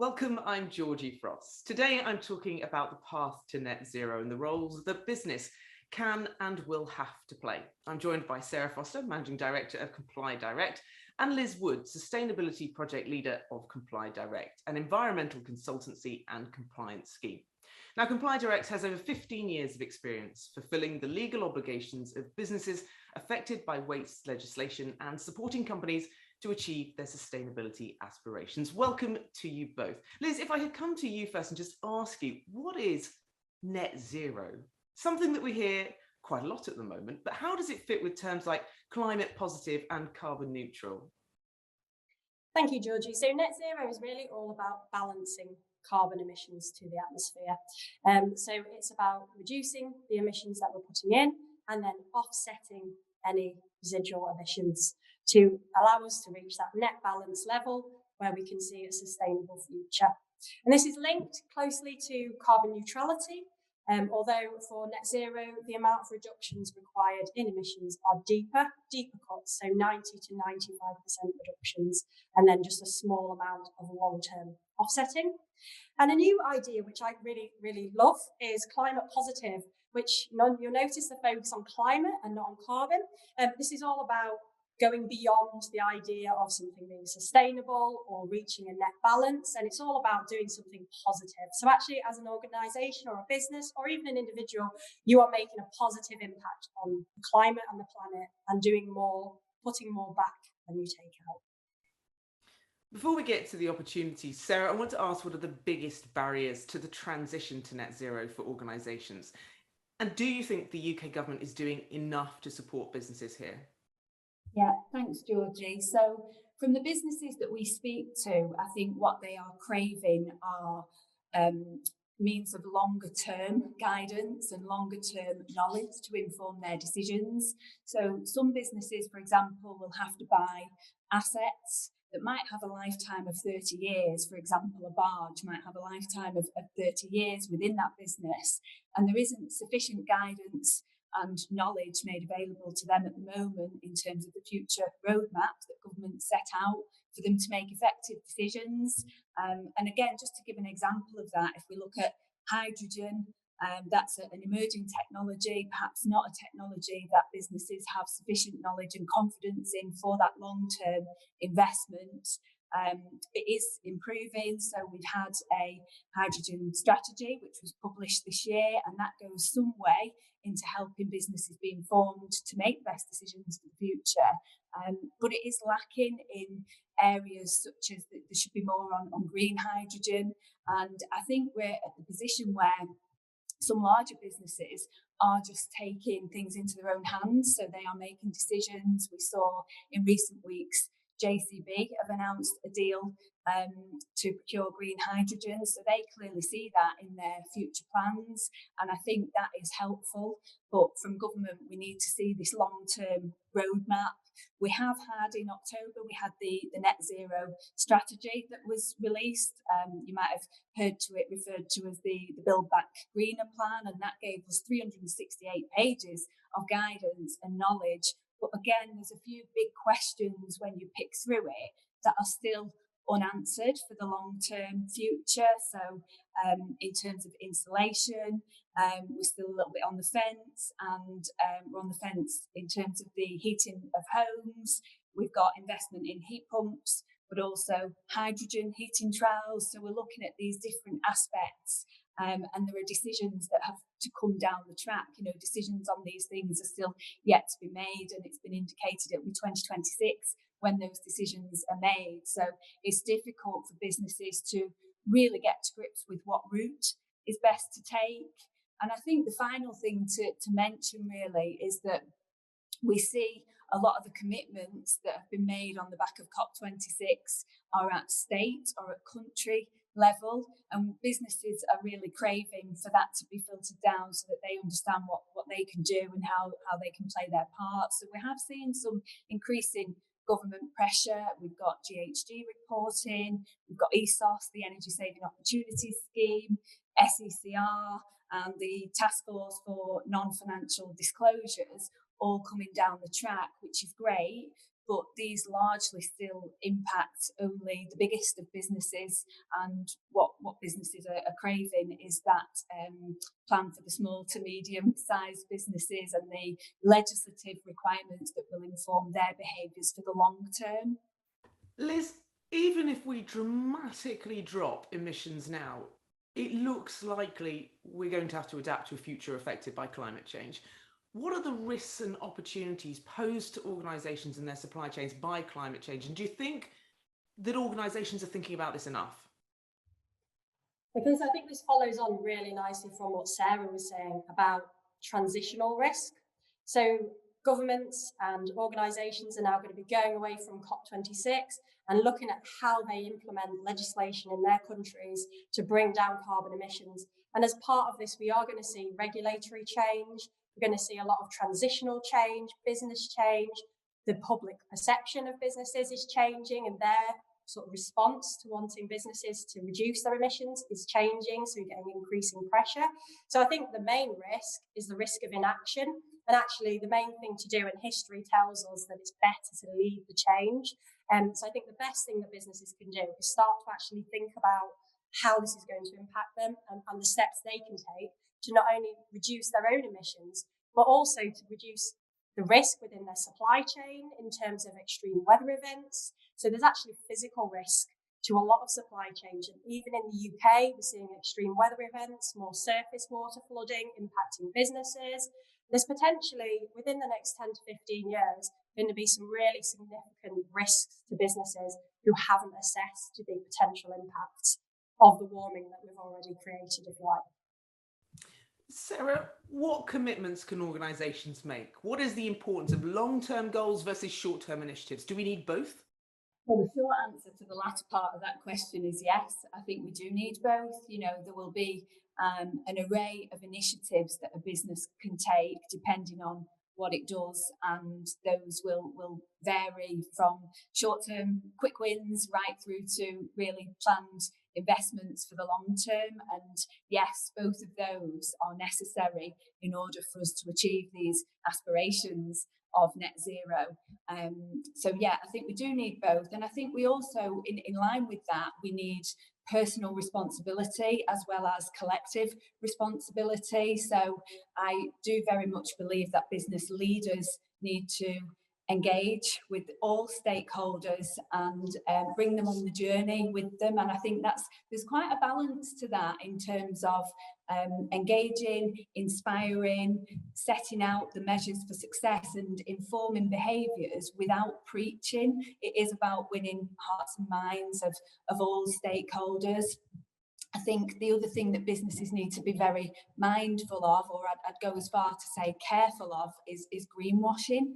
Welcome, I'm Georgie Frost. Today I'm talking about the path to net zero and the roles that business can and will have to play. I'm joined by Sarah Foster, Managing Director of Comply Direct, and Liz Wood, Sustainability Project Leader of Comply Direct, an environmental consultancy and compliance scheme. Now, Comply Direct has over 15 years of experience fulfilling the legal obligations of businesses affected by waste legislation and supporting companies to achieve their sustainability aspirations. Welcome to you both. Liz, if I could come to you first and just ask you, what is net zero? Something that we hear quite a lot at the moment, but how does it fit with terms like climate positive and carbon neutral? Thank you, Georgie. So net zero is really all about balancing carbon emissions to the atmosphere. So it's about reducing the emissions that we're putting in and then offsetting any residual emissions to allow us to reach that net balance level where we can see a sustainable future. And this is linked closely to carbon neutrality, although for net zero, the amount of reductions required in emissions are deeper cuts, so 90 to 95% reductions, and then just a small amount of long-term offsetting. And a new idea, which I really love, is climate positive, which you'll notice the focus on climate and not on carbon. This is all about going beyond the idea of something being sustainable or reaching a net balance. And it's all about doing something positive. So actually, as an organisation or a business or even an individual, you are making a positive impact on the climate and the planet and doing more, putting more back than you take out. Before we get to the opportunities, Sarah, I want to ask, what are the biggest barriers to the transition to net zero for organisations? And do you think the UK government is doing enough to support businesses here? Yeah, thanks, Georgie. So from the businesses that we speak to, I think what they are craving are means of longer term guidance and longer term knowledge to inform their decisions. So some businesses, for example, will have to buy assets that might have a lifetime of 30 years. For example, a barge might have a lifetime of 30 years within that business, and there isn't sufficient guidance and knowledge made available to them at the moment in terms of the future roadmap that government set out for them to make effective decisions. And again, just to give an example of that, if we look at hydrogen, that's an emerging technology, perhaps not a technology that businesses have sufficient knowledge and confidence in for that long-term investment. It is improving, so we've had a hydrogen strategy which was published this year, and that goes some way into helping businesses be informed to make the best decisions for the future. But it is lacking in areas such as that there should be more on green hydrogen, and I think we're at the position where some larger businesses are just taking things into their own hands, so they are making decisions. We saw in recent weeks JCB have announced a deal to procure green hydrogen, so they clearly see that in their future plans, and I think that is helpful. But from government, we need to see this long-term roadmap. We have had in October, we had the net zero strategy that was released. You might have heard to it referred to as the Build Back Greener plan, and that gave us 368 pages of guidance and knowledge. But again, there's a few big questions when you pick through it that are still unanswered for the long-term future. So in terms of insulation, we're still a little bit on the fence, and we're on the fence in terms of the heating of homes. We've got investment in heat pumps, but also hydrogen heating trials. So we're looking at these different aspects, and there are decisions that have to come down the track. You know, decisions on these things are still yet to be made, and it's been indicated it'll be 2026 when those decisions are made. So it's difficult for businesses to really get to grips with what route is best to take. And I think the final thing to mention really is that we see a lot of the commitments that have been made on the back of COP26 are at state or at country level, and businesses are really craving for that to be filtered down so that they understand what they can do and how they can play their part. So we have seen some increasing government pressure. We've got GHG reporting, we've got ESOS, the Energy Saving Opportunities Scheme, SECR, and the Task Force for Non-Financial Disclosures all coming down the track, which is great. but these largely still impact only the biggest of businesses. And what businesses are craving is that plan for the small to medium sized businesses and the legislative requirements that will inform their behaviours for the long term. Liz, even if we dramatically drop emissions now, it looks likely we're going to have to adapt to a future affected by climate change. What are the risks and opportunities posed to organisations and their supply chains by climate change? And do you think that organisations are thinking about this enough? Because I think this follows on really nicely from what Sarah was saying about transitional risk. So governments and organisations are now going to be going away from COP26 and looking at how they implement legislation in their countries to bring down carbon emissions. And as part of this, we are going to see regulatory change. We're going to see a lot of transitional change, business change. The public perception of businesses is changing, and their sort of response to wanting businesses to reduce their emissions is changing. So we're getting increasing pressure. So I think the main risk is the risk of inaction. And actually, the main thing to do, and history tells us that it's better to lead the change. So I think the best thing that businesses can do is start to actually think about how this is going to impact them and the steps they can take to not only reduce their own emissions, but also to reduce the risk within their supply chain in terms of extreme weather events. So there's actually physical risk to a lot of supply chains. And even in the UK, we're seeing extreme weather events, more surface water flooding impacting businesses. There's potentially, within the next 10 to 15 years, going to be some really significant risks to businesses who haven't assessed the potential impacts of the warming that we've already created, if you like. Sarah, what commitments can organisations make? What is the importance of long-term goals versus short-term initiatives? Do we need both? Well, the short answer to the latter part of that question is yes. I think we do need both. You know, there will be an array of initiatives that a business can take depending on what it does, and those will vary from short-term quick wins right through to really planned investments for the long term. And yes, both of those are necessary in order for us to achieve these aspirations of net zero. So yeah, I think we do need both. And I think we also, in line with that, we need personal responsibility as well as collective responsibility. So I do very much believe that business leaders need to engage with all stakeholders and bring them on the journey with them. And I think there's quite a balance to that in terms of engaging, inspiring, setting out the measures for success and informing behaviours without preaching. It is about winning hearts and minds of all stakeholders. I think the other thing that businesses need to be very mindful of, or I'd go as far to say careful of, is greenwashing.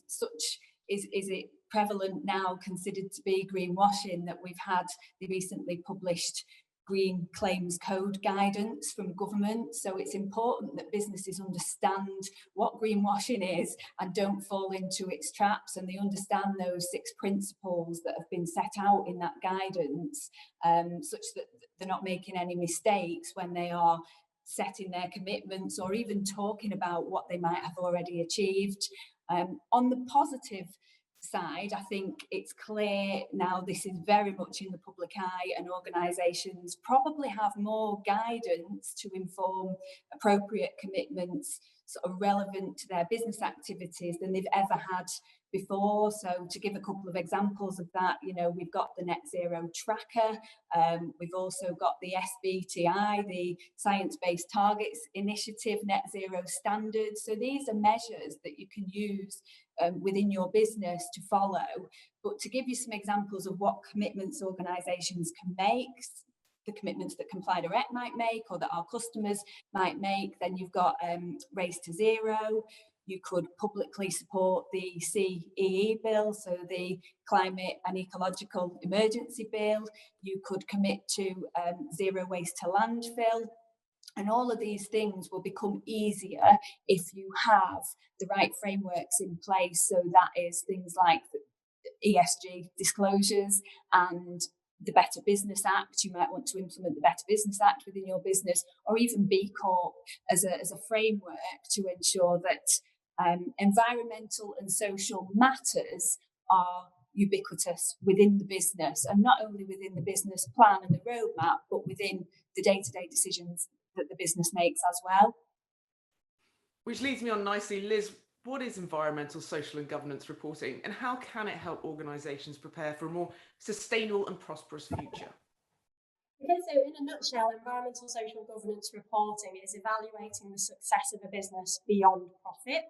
Such is it prevalent now, considered to be greenwashing, that we've had the recently published Green Claims Code guidance from government. So it's important that businesses understand what greenwashing is and don't fall into its traps, and they understand those 6 principles that have been set out in that guidance, such that they're not making any mistakes when they are setting their commitments or even talking about what they might have already achieved. On the positive side, I think it's clear now this is very much in the public eye, and organisations probably have more guidance to inform appropriate commitments sort of relevant to their business activities than they've ever had before. So to give a couple of examples of that, you know, we've got the Net Zero Tracker, we've also got the SBTI, the Science Based Targets Initiative, Net Zero Standards. So these are measures that you can use within your business to follow. But to give you some examples of what commitments organisations can make, the commitments that Comply Direct might make or that our customers might make, then you've got Race to Zero. You could publicly support the CEE bill, so the Climate and Ecological Emergency Bill. You could commit to zero waste to landfill. And all of these things will become easier if you have the right frameworks in place. So that is things like ESG disclosures and the Better Business Act. You might want to implement the Better Business Act within your business, or even B Corp as a framework to ensure that Environmental and social matters are ubiquitous within the business, and not only within the business plan and the roadmap, but within the day-to-day decisions that the business makes as well. Which leads me on nicely, Liz, what is environmental, social and governance reporting, and how can it help organisations prepare for a more sustainable and prosperous future? Okay, so in a nutshell, environmental, social governance reporting is evaluating the success of a business beyond profit.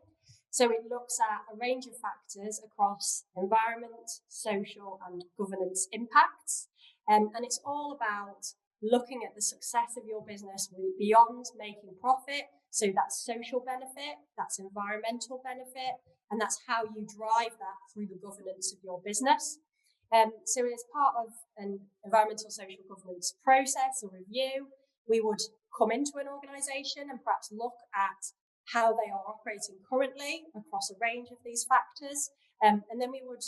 So it looks at a range of factors across environment, social and governance impacts. And it's all about looking at the success of your business beyond making profit. So that's social benefit, that's environmental benefit, and that's how you drive that through the governance of your business. So as part of an environmental social governance process or review, we would come into an organisation and perhaps look at how they are operating currently across a range of these factors. And then we would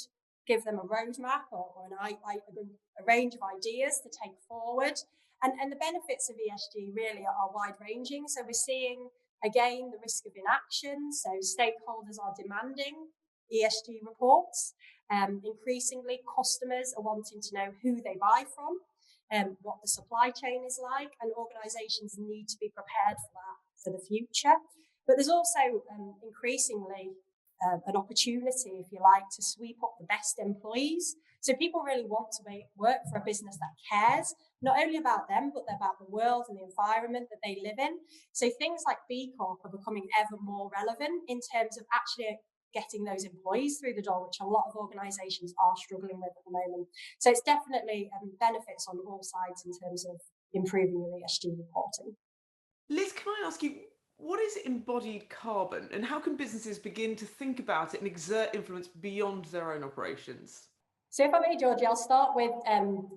give them a roadmap or a range of ideas to take forward. And the benefits of ESG really are wide ranging. So we're seeing, again, the risk of inaction. So stakeholders are demanding ESG reports. Increasingly, customers are wanting to know who they buy from, what the supply chain is like, and organisations need to be prepared for that for the future. But there's also increasingly an opportunity, if you like, to sweep up the best employees. So people really want to work for a business that cares, not only about them, but about the world and the environment that they live in. So things like B Corp are becoming ever more relevant in terms of actually getting those employees through the door, which a lot of organisations are struggling with at the moment. So it's definitely benefits on all sides in terms of improving your ESG reporting. Liz, can I ask you, what is embodied carbon and how can businesses begin to think about it and exert influence beyond their own operations? So if I may, Georgie, I'll start with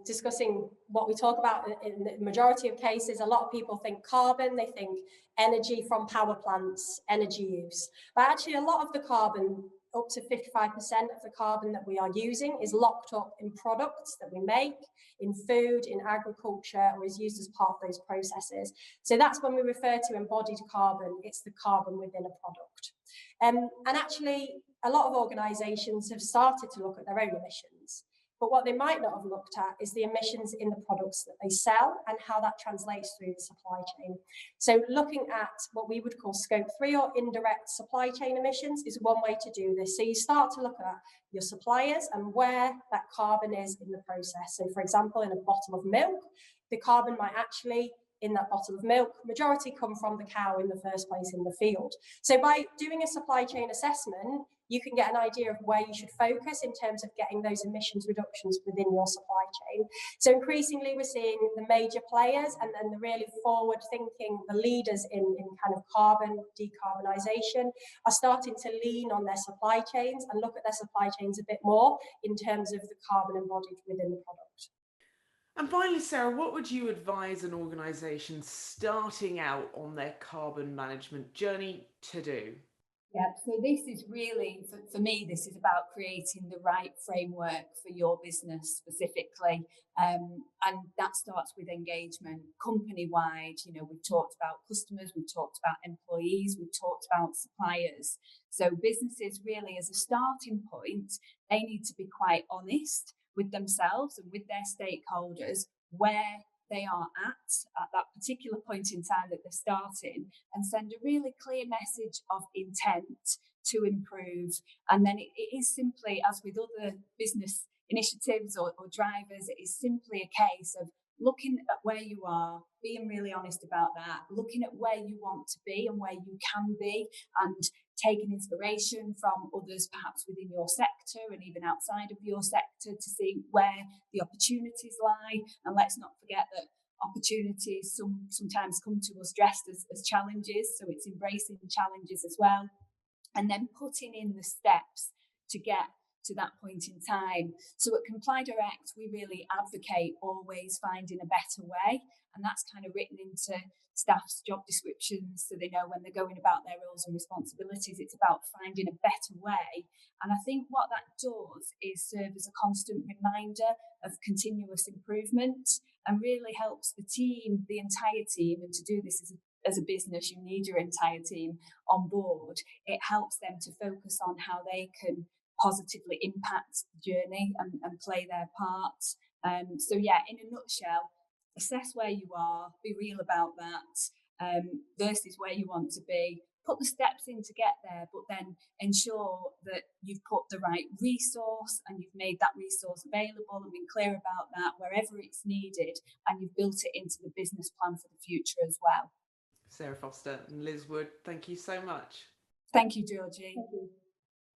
discussing what we talk about in the majority of cases. A lot of people think carbon, they think energy from power plants, energy use. But actually a lot of the carbon, up to 55% of the carbon that we are using is locked up in products that we make, in food, in agriculture, or is used as part of those processes. So that's when we refer to embodied carbon, it's the carbon within a product. And actually, a lot of organisations have started to look at their own emissions, but what they might not have looked at is the emissions in the products that they sell and how that translates through the supply chain. So looking at what we would call scope 3 or indirect supply chain emissions is one way to do this. So you start to look at your suppliers and where that carbon is in the process. So for example, in a bottle of milk, the carbon might actually in that bottle of milk, majority come from the cow in the first place in the field. So by doing a supply chain assessment, you can get an idea of where you should focus in terms of getting those emissions reductions within your supply chain. So increasingly, we're seeing the major players and the really forward thinking, the leaders in kind of carbon decarbonisation are starting to lean on their supply chains and look at their supply chains a bit more in terms of the carbon embodied within the product. And finally, Sarah, what would you advise an organisation starting out on their carbon management journey to do? Yeah, so this is really, for me, this is about creating the right framework for your business specifically. And that starts with engagement company-wide. You know, we've talked about customers, we've talked about employees, we've talked about suppliers. So businesses really, as a starting point, they need to be quite honest with themselves and with their stakeholders where they are at that particular point in time that they're starting, and send a really clear message of intent to improve. And then it is simply, as with other business initiatives or drivers, it is simply a case of looking at where you are, being really honest about that, looking at where you want to be and where you can be, and taking inspiration from others perhaps within your sector and even outside of your sector to see where the opportunities lie. And let's not forget that opportunities sometimes come to us dressed as challenges, so it's embracing the challenges as well, and then putting in the steps to get to that point in time. So at Comply Direct, we really advocate always finding a better way, and that's kind of written into staff's job descriptions so they know when they're going about their roles and responsibilities, it's about finding a better way. And I think what that does is serve as a constant reminder of continuous improvement and really helps the team, the entire team, and to do this as a business, you need your entire team on board. It helps them to focus on how they can positively impact the journey and play their part. So yeah, in a nutshell, assess where you are, be real about that, versus where you want to be. Put the steps in to get there, but then ensure that you've put the right resource and you've made that resource available and been clear about that wherever it's needed, and you've built it into the business plan for the future as well. Sarah Foster and Liz Wood, thank you so much. Thank you, Georgie. Thank you.